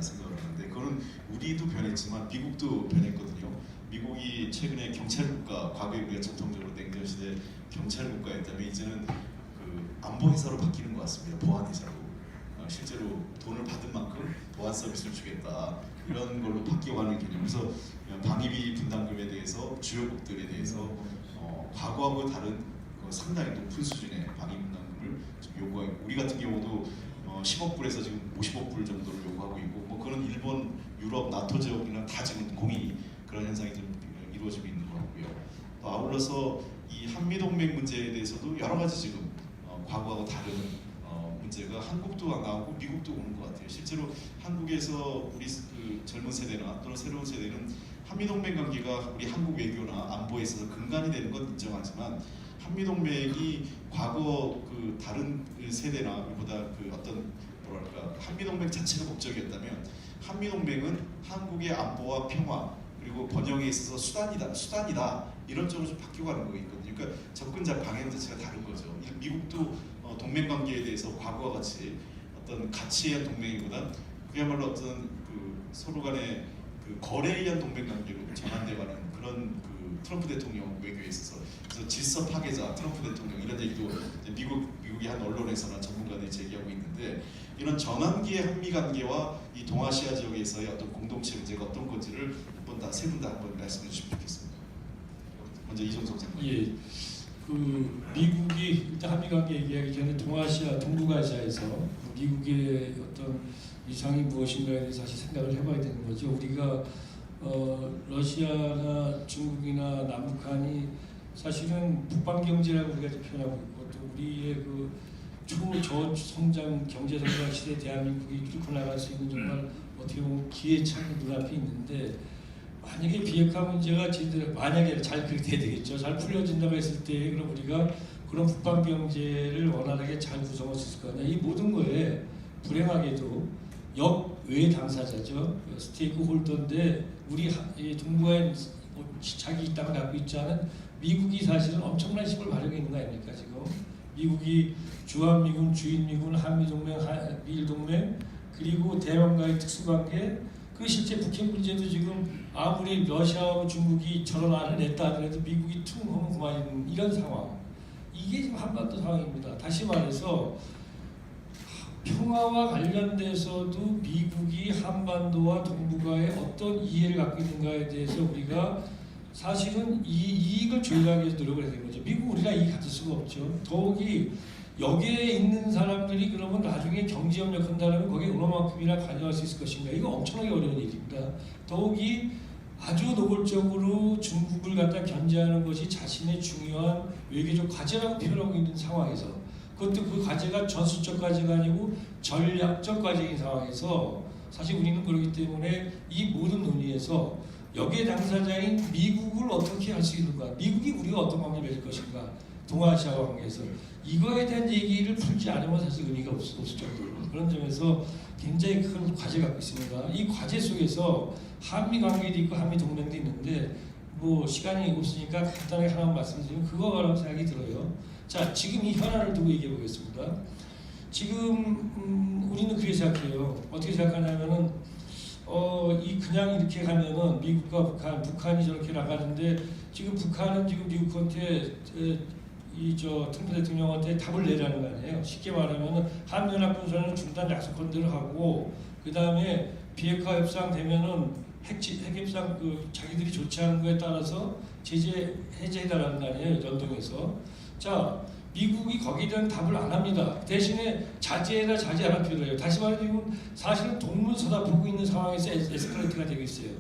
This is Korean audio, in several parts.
않나 생각을 하는데, 그거는 우리도 변했지만 미국도 변했거든요. 미국이 최근에 경찰국가, 과거에 우리가 전통적으로 냉전 시대 경찰국가였다면 이제는 그 안보회사로 바뀌는 것 같습니다. 보안회사로. 실제로 돈을 받은 만큼 보안 서비스를 주겠다, 이런 걸로 바뀌어가는 개념. 그래서 방위비 분담금에 대해서 주요국들에 대해서 과거하고 다른 상당히 높은 수준의 방위비 분담금을 좀 요구하고, 우리 같은 경우도 10억 불에서 지금 50억 불 정도를 요구하고 있고, 뭐 그런 일본, 유럽, 나토 지역이나 다 지금 고민이, 그런 현상이 좀 이루어지고 있는 것 같고요. 또 아울러서 이 한미동맹 문제에 대해서도 여러 가지 지금 과거하고 다른 문제가 한국도 나오고 미국도 오는 것 같아요. 실제로 한국에서 우리 그 젊은 세대나 또는 새로운 세대는 한미동맹 관계가 우리 한국 외교나 안보에 있어서 근간이 되는 건 인정하지만, 한미동맹이 과거 그 다른 세대나 보다 그 어떤 뭐랄까 한미동맹 자체가 목적이었다면, 한미동맹은 한국의 안보와 평화 그리고 번영에 있어서 수단이다 이런 쪽으로 좀 바뀌어가는 거 있거든요. 그러니까 접근자 방향 자체가 다른 거죠. 미국도 동맹 관계에 대해서 과거와 같이 어떤 가치에 의한 동맹이보다 그야말로 어떤 그 서로 간의 그 거래에 의한 동맹 관계로 전환돼가는 그런 그 트럼프 대통령 외교에 있어서, 그래서 질서 파괴자 트럼프 대통령 이런 얘기도 미국의 한 언론에서나 전문가들이 제기하고 있는데, 이런 전환기의 한미 관계와 이 동아시아 지역에서의 어떤 공동체 문제가 어떤 건지를 세 분 다 한번 말씀해 주시면 좋겠습니다. 먼저 이종석 장관. 예. 그 미국이 일단 한미 관계 얘기하기 전에 동아시아, 동북아시아에서 미국의 어떤 위상이 무엇인가에 대해서 다시 생각을 해봐야 되는 거죠. 우리가 러시아나 중국이나 남북한이 사실은 북방 경제라고 우리가 표현하고 있고, 또 우리의 그 초저성장 경제성장 시대 대한민국이 뚫고 나갈 수 있는 정말 어떻게 보면 기회창이 눈앞에 있는데, 만약에 비핵화 문제가 제대로 만약에 잘 그렇게 돼야 되겠죠. 잘 풀려진다고 했을 때 그럼 우리가 그런 북방 경제를 원활하게 잘 구성할 수 있을 거냐. 이 모든 거에 불행하게도 역외 당사자죠. 스테이크 홀더인데 우리 동북아에 자기 땅을 갖고 있지 않은 미국이 사실은 엄청난 힘을 발휘하고 있는 거 아닙니까 지금. 미국이 주한미군, 주인미군, 한미동맹, 미일동맹, 그리고 대만과의 특수관계, 그 실제 북핵 문제도 지금 아무리 러시아하고 중국이 저런 안을 냈다 하더라도 미국이 퉁 하면 그만 이런 상황. 이게 지금 한반도 상황입니다. 다시 말해서 평화와 관련돼서도 미국이 한반도와 동북아에 어떤 이해를 갖고 있는가에 대해서 우리가 사실은 이 이익을 조율하기 위해서 노력을 해야 되는 거죠. 미국 우리가 이익 가질 수가 없죠. 더욱이 여기에 있는 사람들이 그러면 나중에 경제협력 한다면 거기에 얼마만큼이나 관여할 수 있을 것인가. 이거 엄청나게 어려운 일입니다. 더욱이 아주 노골적으로 중국을 갖다 견제하는 것이 자신의 중요한 외교적 과제라고 표현하고 있는 상황에서, 그것도 그 과제가 전술적 과제가 아니고 전략적 과제인 상황에서 사실 우리는 그렇기 때문에 이 모든 논의에서 여기에 당사자인 미국을 어떻게 할 수 있는가, 미국이 우리가 어떤 관계를 맺을 것인가, 동아시아와 관계에서 이거에 대한 얘기를 풀지 않으면 사실 의미가 없을 정도로 그런 점에서 굉장히 큰 과제를 갖고 있습니다. 이 과제 속에서 한미 관계도 있고 한미 동맹도 있는데 뭐 시간이 없으니까 간단하게 하나만 말씀드리면 그거라고 생각이 들어요. 자, 지금 이 현안을 두고 얘기해 보겠습니다. 지금 우리는 그렇게 생각해요. 어떻게 생각하냐면은 그냥 이렇게 가면은 미국과 북한이 저렇게 나가는데, 지금 북한은 지금 미국한테 트럼프 대통령한테 답을 내라는 거 아니에요. 쉽게 말하면은 한미연합 군사는 중단 약속한 대로 하고, 그 다음에 비핵화 협상 되면은 핵 협상 자기들이 좋지 않은 거에 따라서 제재 해제해달라는 거 아니에요. 연동해서. 자, 미국이 거기에 대한 답을 안 합니다. 대신에 자제하라 필요해요. 다시 말하면 사실은 동문서답하고 있는 상황에서 에스컬레이트가 되고 있어요.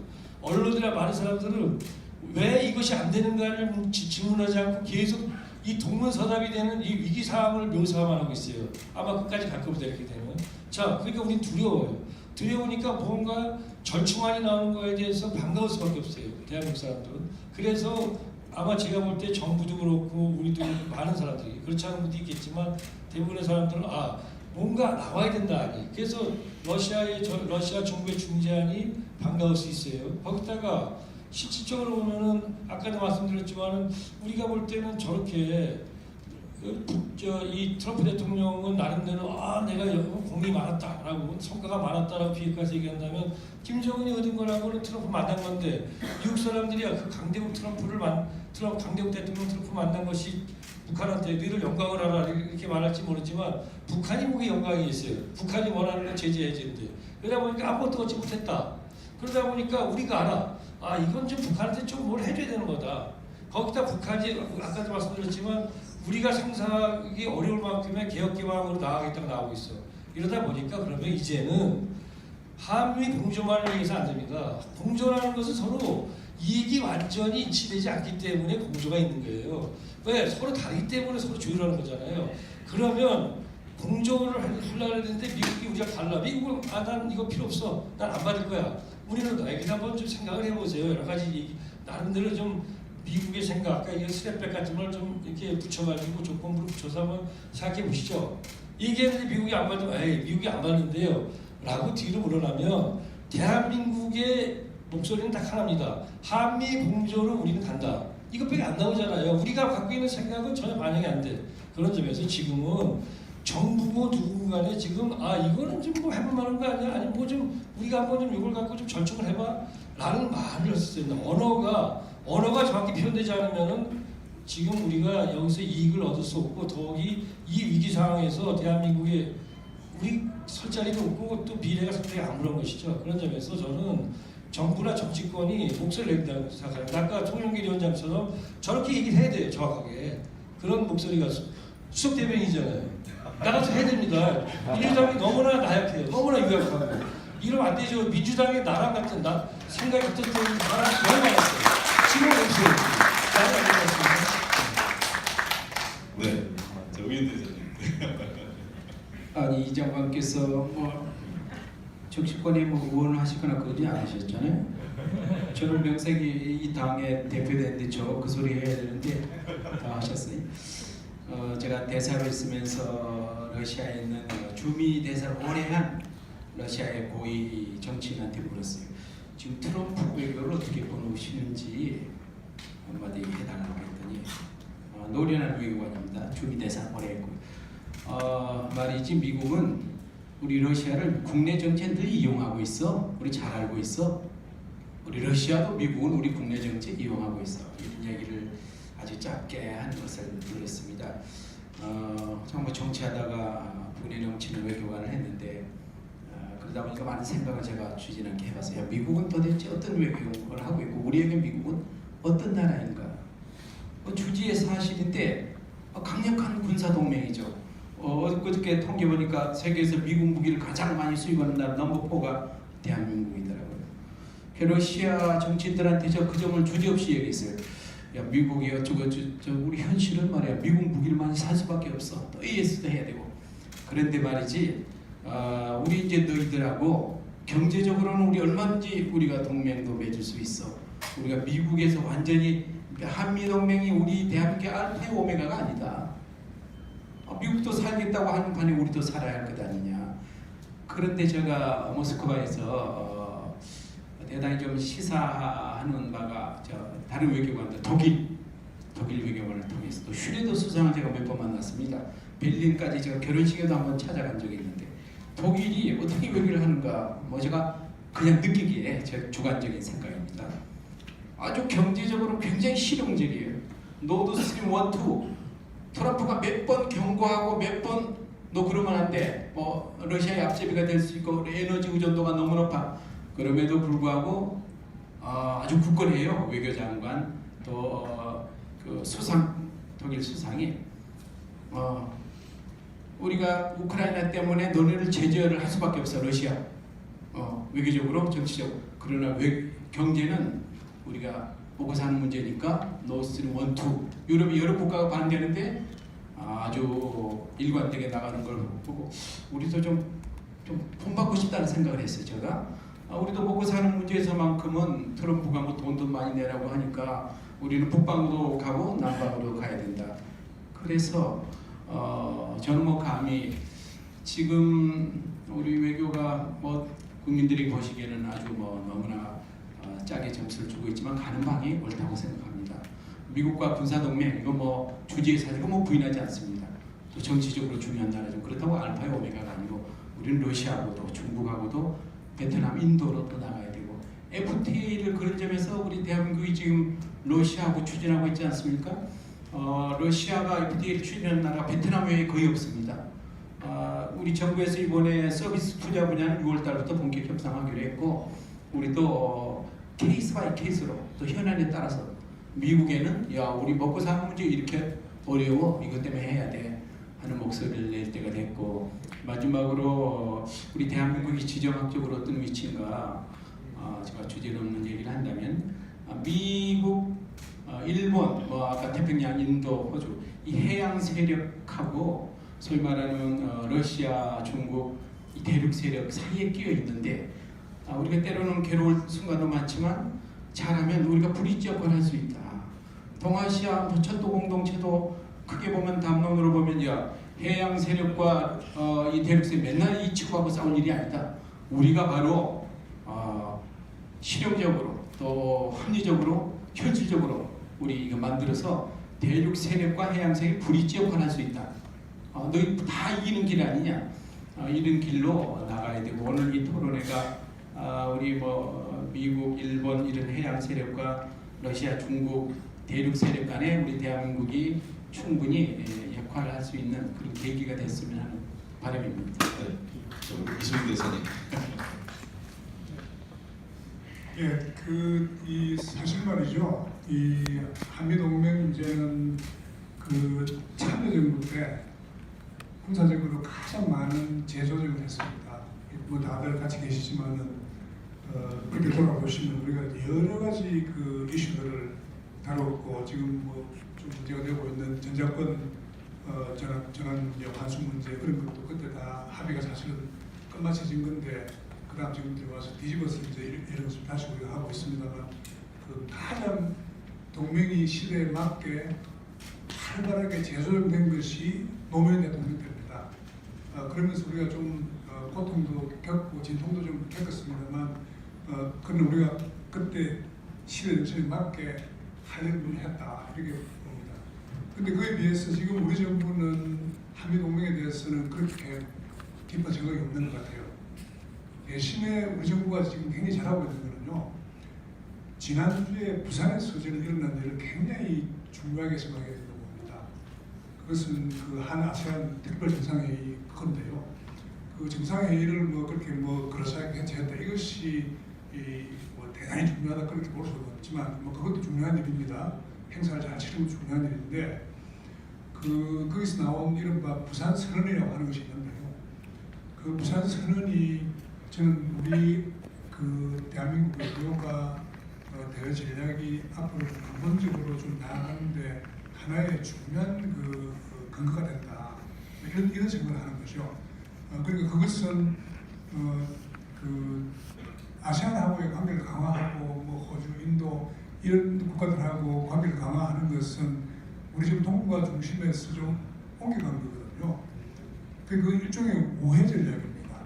언론이나 많은 사람들은 왜 이것이 안 되는가를 질문하지 않고 계속 이 동문서답이 되는 이 위기 상황을 묘사만 하고 있어요. 아마 끝까지 갈 겁니다. 이렇게 되면. 자, 그러니까 우리는 두려워요. 두려우니까 뭔가 절충안이 나오는 거에 대해서 반가울 수밖에 없어요. 대한민국 사람들은. 그래서 아마 제가 볼 때 정부도 그렇고 우리도 많은 사람들이, 그렇지 않은 분도 있겠지만 대부분의 사람들은 뭔가 나와야 된다 하니, 그래서 러시아 정부의 중재안이 반가울 수 있어요. 거기다가 실질적으로 보면은 아까도 말씀드렸지만은 우리가 볼 때는 저렇게 이 트럼프 대통령은 나름대로 내가 공이 많았다라고 성과가 많았다라고 비핵화해서 얘기한다면 김정은이 얻은 거라고는 트럼프 만난 건데 미국 사람들이 그 강대국 강대국 대통령 트럼프 만난 것이 북한한테 너희들 영광을 알아 이렇게 말할지 모르지만 북한이 목에 영광이 있어요. 북한이 원하는 건 제재 해제인데 그러다 보니까 아무것도 얻지 못했다. 그러다 보니까 우리가 알아. 이건 좀 북한한테 좀 뭘 해줘야 되는 거다. 거기다 북한이 아까도 말씀드렸지만 우리가 상상하기 어려울 만큼의 개혁개방으로 나아가겠다고 나오고 있어. 이러다 보니까 그러면 이제는 한미 공조만을 위해서 안 됩니다. 공조라는 것은 서로 이익이 완전히 일치되지 않기 때문에 공조가 있는 거예요. 왜? 서로 다르기 때문에 서로 조율하는 거잖아요. 그러면 공조를 하려고 했는데 미국이 우리가 달라. 미국은 난 이거 필요 없어. 난 안 받을 거야. 우리는 너에게 한번 좀 생각을 해보세요. 여러 가지 얘기. 나름대로 좀 미국의 생각, 그러니까 스냅백 같은 걸 좀 이렇게 붙여가지고 조건부로 붙여서 한번 생각해 보시죠. 이게 미국이 안 받으면, 미국이 안 받는데요. 라고 뒤로 물어나면 대한민국의 목소리는 딱 하나입니다. 한미 공조로 우리는 간다. 이것밖에 안 나오잖아요. 우리가 갖고 있는 생각은 전혀 반영이 안 돼. 그런 점에서 지금은 정부고 누구 간에 지금 이거는 좀 뭐 해볼 만한 거 아니야? 아니 뭐 좀 우리가 한번 좀 이걸 갖고 좀 절충을 해봐. 라는 말을 썼어요. 언어가 정확히 표현되지 않으면은 지금 우리가 여기서 이익을 얻을 수 없고 더욱이 이 위기 상황에서 대한민국에 우리 설 자리도 없고 또 미래가 상당히 아무런 것이죠. 그런 점에서 저는 정부나 정치권이 목소리를 낸다고 생각합니다. 아까 통일연계 위원장처럼 저렇게 얘기를 해야 돼요. 정확하게. 그런 목소리가 수석대변이잖아요. 나가서 해야 됩니다. 민주당이 너무나 나약해요. 너무나 유약하고. 이러면 안 되죠. 민주당의 나랑 같은 생각이 같은 나랑 너무 많았어요. 지금 없어요. 네, 자 의원대장님. 아니 이 장관께서 뭐 정치권에 뭐 의원을 하시거나 그러지 않으셨잖아요. 저는 명색이 이 당의 대표되는데 저 그 소리 해야 되는데 다 하셨어요. 제가 대사로 있으면서 러시아에 있는 주미 대사를 오래 한 러시아의 고위 정치인한테 물었어요. 지금 트럼프 외교를 어떻게 보시는지 한마디 해달라고 했더니 노련한 외교관입니다. 주미 대사 오래 했고요. 말이지 미국은 우리 러시아를 국내 정치에 늘 이용하고 있어. 우리 잘 알고 있어. 우리 러시아도 미국은 우리 국내 정치에 이용하고 있어. 이런 얘기를 아주 짧게 한 것을 들었습니다. 정말 정치하다가 국내 정치는 외교관을 했는데 그러다 보니까 많은 생각을 제가 주진하게 해봤어요. 미국은 도대체 어떤 외교를 하고 있고 우리에게 미국은 어떤 나라인가? 주지의 사실인데 강력한 군사 동맹이죠. 어저께 통계 보니까 세계에서 미국 무기를 가장 많이 수입하는 나라 넘버 4가 대한민국이더라고요. 러시아 정치인들한테 저 그 점을 주저없이 얘기했어요. 야 미국이 어쩌고 우리 현실은 말이야 미국 무기를 많이 살 수밖에 없어. 또 AS도 해야 되고. 그런데 말이지 우리 이제 너희들하고 경제적으로는 우리 얼마든지 우리가 동맹도 맺을 수 있어. 우리가 미국에서 완전히 한미 동맹이 우리 대한민국의 알파 오메가가 아니다. 미국도 살겠다고 하는 판에 우리도 살아야 할 것 아니냐. 그런데 제가 모스크바에서 대단히 좀 시사하는 바가 다른 외교관들 독일 외교관을 통해서 또 슈레더 수상을 제가 몇 번 만났습니다. 베를린까지 제가 결혼식에도 한번 찾아간 적이 있는데 독일이 어떻게 외교를 하는가 제가 그냥 느끼기에 제 주관적인 생각입니다. 아주 경제적으로 굉장히 실용적이에요. 노드 스트림 1, 2 트럼프가 몇 번 경고하고 몇 번 너 그러면 안 돼. 러시아의 앞제비가 될 수 있고 에너지 의존도가 너무 높아. 그럼에도 불구하고 아주 굳건해요. 외교장관 또 그 수상 독일 수상이 우리가 우크라이나 때문에 너네를 제재를 할 수밖에 없어 러시아. 외교적으로 정치적으로 그러나 경제는 우리가 먹고 사는 문제니까 노스트림 1, 2 유럽이 여러 국가가 반대하는데 아주 일관되게 나가는 걸 보고 우리도 좀 본받고 싶다는 생각을 했어요. 제가 우리도 먹고 사는 문제에서만큼은 트럼프가 뭐 돈도 많이 내라고 하니까 우리는 북방으로 가고 남방으로 가야 된다. 그래서 저는 감히 지금 우리 외교가 국민들이 보시기에는 아주 너무나 짜게 점수를 주고 있지만 가는 방이 옳다고 생각합니다. 미국과 군사 동맹 이거 뭐 주지의 사실은 뭐 부인하지 않습니다. 또 정치적으로 중요한 나라죠. 그렇다고 알파의 오메가가 아니고 우리는 러시아하고도 중국하고도 베트남, 인도로 또 나가야 되고 FTA를 그런 점에서 우리 대한민국이 지금 러시아하고 추진하고 있지 않습니까? 러시아가 FTA를 추진하는 나라가 베트남 외에 거의 없습니다. 우리 정부에서 이번에 서비스 투자 분야는 6월 달부터 본격 협상하기로 했고 우리 또 케이스 바이 케이스로 또 현안에 따라서 미국에는 야 우리 먹고 사는 문제 이렇게 어려워 이것 때문에 해야 돼 하는 목소리를 낼 때가 됐고 마지막으로 우리 대한민국이 지정학적으로 어떤 위치인가 제가 주제넘는 얘기를 한다면 미국, 일본, 뭐 아까 태평양, 인도, 호주 이 해양 세력하고 소위 말하는 러시아, 중국 이 대륙 세력 사이에 끼어 있는데 우리가 때로는 괴로울 순간도 많지만 잘하면 우리가 브릿지 역할을 할 수 있다. 동아시아 천도 공동체도 크게 보면 담론으로 보면 야 해양 세력과 이 대륙 세력 맨날 이 치고하고 싸울 일이 아니다. 우리가 바로 실용적으로 또 합리적으로 현실적으로 우리 이거 만들어서 대륙 세력과 해양 세력 브릿지 역할을 할 수 있다. 너희 다 이기는 길 아니냐? 이런 길로 나가야 되고 오늘 이 토론회가 우리 뭐 미국, 일본 이런 해양 세력과 러시아, 중국 대륙 세력 간에 우리 대한민국이 충분히 역할을 할 수 있는 그런 계기가 됐으면 하는 바람입니다. 네, 이소민 대사님. 예, 이 사실 말이죠. 이 한미 동맹 문제는 그 참여정부 때 군사적으로 가장 많은 재조정을 했습니다. 뭐 다들 같이 계시지만은 그렇게 돌아보시면 우리가 여러 가지 그 이슈들을 다뤘고 지금 뭐 좀 문제가 되고 있는 전자권 전환 문제, 환수 문제 그런 것도 그때 다 합의가 사실은 끝마쳐진 건데 그다음 지금 들어와서 뒤집어서 이제 이런 것을 다시 우리가 하고 있습니다만 그 가장 동맹이 시대에 맞게 활발하게 재조정된 것이 노무현 대통령 때입니다. 그러면서 우리가 좀 고통도 겪고 진통도 좀 겪었습니다만 그는 우리가 그때 시대 정신에 맞게 할 일을 했다 이렇게 봅니다. 근데 그에 비해서 지금 우리 정부는 한미 동맹에 대해서는 그렇게 깊은 생각이 없는 것 같아요. 대신에 우리 정부가 지금 굉장히 잘하고 있는 거는요. 지난주에 부산에서 일어난 일을 굉장히 중요하게 생각해야 된다고 봅니다. 그것은 그 한 아세안 특별 정상회의 건데요. 그 정상회의를 뭐 그렇게 뭐 그럴싸하게 개최했다 이것이 뭐 대단히 중요하다 그렇게 볼 수는 없지만 뭐 그것도 중요한 일입니다. 행사를 잘 치르는 것도 중요한 일인데 거기서 나온 이른바 부산 선언이라고 하는 것이 있는데요. 그 부산 선언이 저는 우리 그 대한민국의 교육과 대외 전략이 앞으로 근본적으로 좀 나아가는데 하나의 중요한 그 근거가 된다. 이런 생각을 하는 거죠. 그러니까 그것은 그 아세안하고의 관계를 강화하고 뭐 호주, 인도 이런 국가들하고 관계를 강화하는 것은 우리 지금 동북아 중심에서 좀 옮겨간 거거든요. 그 일종의 우회 전략입니다.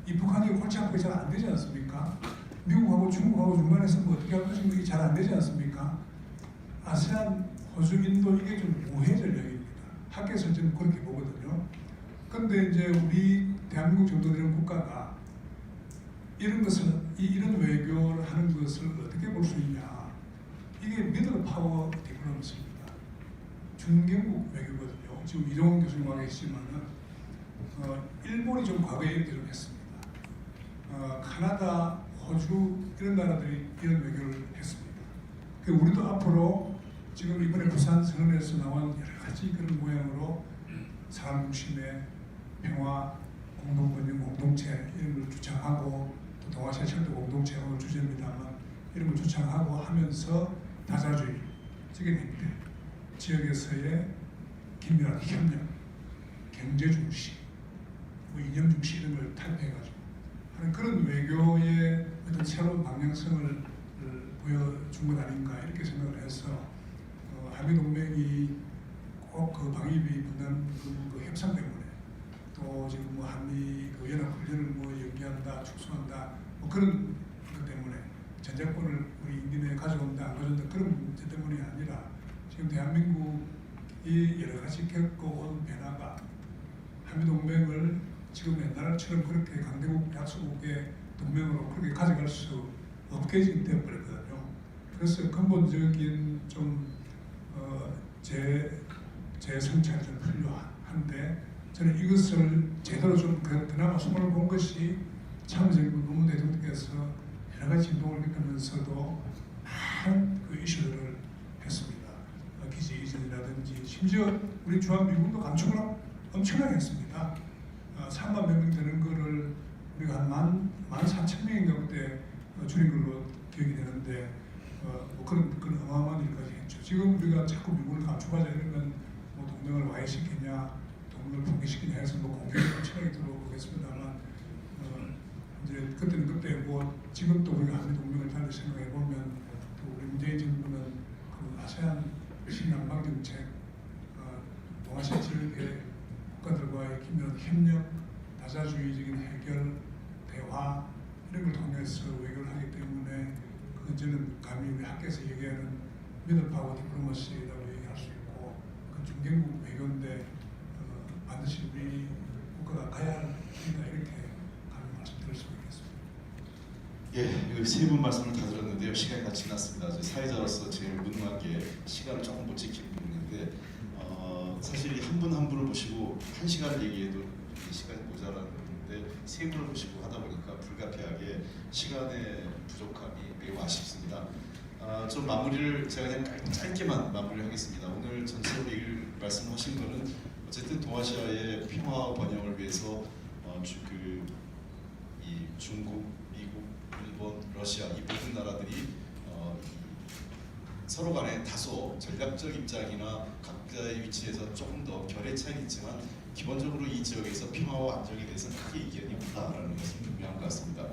이 북한이 골치 아프게 잘 안 되지 않습니까? 미국하고 중국하고 중간에서 뭐 어떻게 할 것인가 잘 안 되지 않습니까? 아세안, 호주, 인도 이게 좀 우회 전략입니다. 학계에서 저는 그렇게 보거든요. 그런데 이제 우리 대한민국 정도 되는 국가가 이런 것을 이런 외교를 하는 것을 어떻게 볼 수 있냐? 이게 미들 파워 디플로마시입니다. 중견국 외교거든요. 지금 이종훈 교수님 와 계시지만은 일본이 좀 과거에 이렇게 좀 했습니다. 카나다, 호주 이런 나라들이 이런 외교를 했습니다. 우리도 앞으로 지금 이번에 부산 선언에서 나온 여러 가지 그런 모양으로 사람 중심의 평화, 공동번영 공동체 이런 걸 주창하고 또 동아시아 철도 공동체가 주제입니다만 이런 걸 주창하고 하면서 다자주의, 지게냉대, 지역에서의 긴밀한 협력, 경제 중시, 뭐 이념 중시 이런 걸 탈피해가지고 하는 그런 외교의 어떤 새로운 방향성을 보여준 것 아닌가 이렇게 생각을 해서 한미 동맹이 꼭 그 방위비 분담 그 협상 때문에 또 지금 뭐 한미 그 연합 훈련을 뭐 연기한다, 축소한다 뭐 그런 것 때문에 전자권을 우리 인근에 가져온다 안 가져온다 그런 문제 때문이 아니라 지금 대한민국이 여러 가지 겪어온 변화가 한미동맹을 지금 옛날처럼 그렇게 강대국 약소국의 동맹으로 그렇게 가져갈 수 없게 지금 되어버렸거든요. 그래서 근본적인 좀 재성찰이 좀 필요한데 저는 이것을 제대로 좀 그나마 손을 본 것이 참정부 노무현 대통령께서 여러 가지 진동을 겪으면서도 많은 그 이슈들을 했습니다. 기지 이전이라든지 심지어 우리 주한미군도 감축을 엄청나게 했습니다. 3만 몇 명 되는 거를 우리가 한 14,000명인가 그때 줄인 걸로 기억이 되는데 뭐 그런 어마어마한 일까지 했죠. 지금 우리가 자꾸 미군을 감축하자 이러면 뭐 동맹을 와해시키냐 동맹을 붕괴시키냐 해서 뭐 공격이 엄청나게 들어오겠습니다만 이제 그때는 그때 뭐 지금 또 우리가 한미 동맹을 달리 생각해 보면 또 우리 문재인 정부는 그 아세안 신양방 정책, 동아시아 지역의 국가들과의 긴밀한 협력, 다자주의적인 해결, 대화 이런 걸 통해서 외교를 하기 때문에 그건 저는 감히 우리 학교에서 얘기하는 미들파워 디플로마시라고 얘기할 수 있고 그 중견국 외교인데 반드시 우리 국가가 가야 할 길이다 이렇게 감히 말씀드릴 수 있겠습니다. 예, 여기 세 분 말씀을 다 들었는데요. 시간이 다 지났습니다. 사회자로서 제일 무능한 게 시간을 조금 못 지키는 부분인데 사실 한 분 한 분을 보시고 1시간을 얘기해도 시간이 모자라는데 세 분을 보시고 하다 보니까 불가피하게 시간의 부족함이 매우 아쉽습니다. 좀 마무리를 제가 그냥 짧게만 마무리를 하겠습니다. 오늘 전체로 말씀하신 거는 어쨌든 동아시아의 평화 번영을 위해서 이 중국, 미국, 일본, 러시아 이 모든 나라들이 서로 간에 다소 전략적 입장이나 각자의 위치에서 조금 더 결의 차이는 있지만 기본적으로 이 지역에서 평화와 안정에 대해서는 크게 이견이 없다라는 것은 분명한 것 같습니다.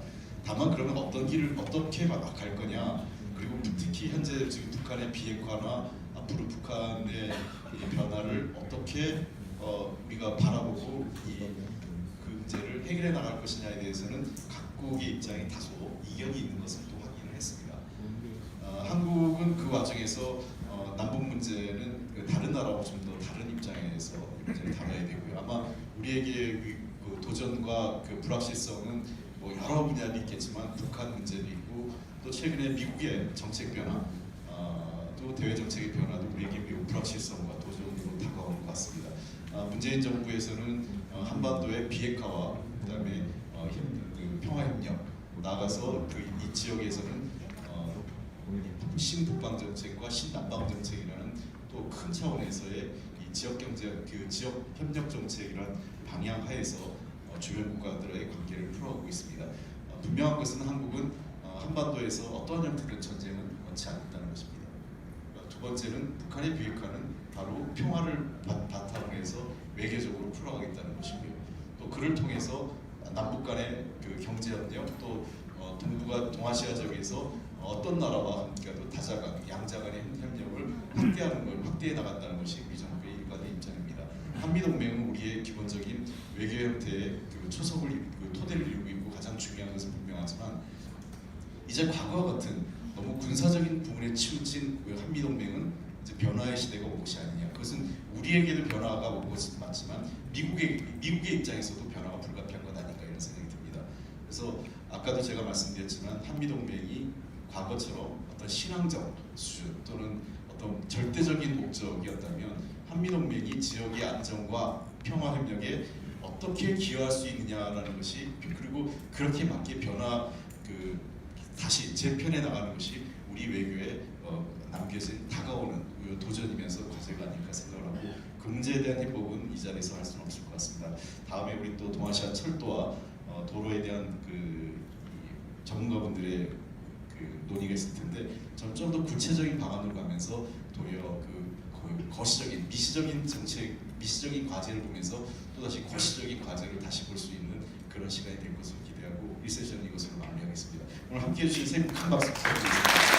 다만 그러면 어떤 길을 어떻게 갈 거냐, 그리고 특히 현재 지금 북한의 비핵화나 앞으로 북한의 변화를 어떻게 우리가 바라보고 그 문제를 해결해 나갈 것이냐에 대해서는 각국의 입장이 다소 이견이 있는 것을 또 확인을 했습니다. 한국은 그 와중에서 남북 문제는 다른 나라와 좀 더 다른 입장에서 문제를 다뤄야 되고요. 아마 우리에게 그 도전과 그 불확실성은 뭐 여러 분야도 있겠지만 북한 문제도 있고 또 최근에 미국의 정책 변화, 또 대외 정책의 변화도 우리에게 매우 불확실성과 도전으로 다가오는 것 같습니다. 문재인 정부에서는 한반도의 비핵화와 그다음에 그 평화협력 나아가서 이 지역에서는 신북방 정책과 신남방 정책이라는 또 큰 차원에서의 이 지역 경제, 그 지역 협력 정책이라는 방향 하에서 주변 국가들의 관계를 풀어가고 있습니다. 분명한 것은 한국은 한반도에서 어떠한 형태의 전쟁은 원치 않는다는 것입니다. 두 번째는 북한의 비핵화는 바로 평화를 바탕으로 해서 외교적으로 풀어가겠다는 것이고요. 또 그를 통해서 남북 간의 그 경제 협력 또 동북아 동아시아 지역에서 어떤 나라와 함께도 다자간, 양자간의 협력을 확대해 나간다는 것이 우리 정부의 일관된 입장입니다. 한미동맹은 우리의 기본적인 외교 형태의 그 초석을 토대를 이루고 있고 가장 중요한 것은 분명하지만 이제 과거와 같은 너무 군사적인 부분에 치우친 한미동맹은 이제 변화의 시대가 온 것이 아니냐. 그것은 우리에게도 변화가 온 것은 맞지만 미국의 입장에서도 변화가 불가피한 것 아닌가 이런 생각이 듭니다. 그래서 아까도 제가 말씀드렸지만 한미동맹이 과거처럼 어떤 신앙적 수준 또는 어떤 절대적인 목적이었다면 한미동맹이 지역의 안정과 평화 협력에 어떻게 기여할 수 있느냐라는 것이 그리고 그렇게 맞게 다시 재편해 나가는 것이 우리 외교에 남겨진 다가오는 도전이면서 과제가 아닐까 생각을 하고 그 문제에 대한 해법은 이 자리에서 할 수는 없을 것 같습니다. 다음에 우리 또 동아시아 철도와 도로에 대한 그 전문가분들의 그 논의가 있을 텐데 저는 좀 더 구체적인 방안으로 가면서 도리어 그 거시적인 미시적인 과제를 보면서 또 다시 거시적인 과제를 다시 볼 수 있는 그런 시간이 될 것을 기대하고 이 세션 이것으로 마무리하겠습니다. 오늘 함께해 주신 세 분 큰 박수 부탁드립니다.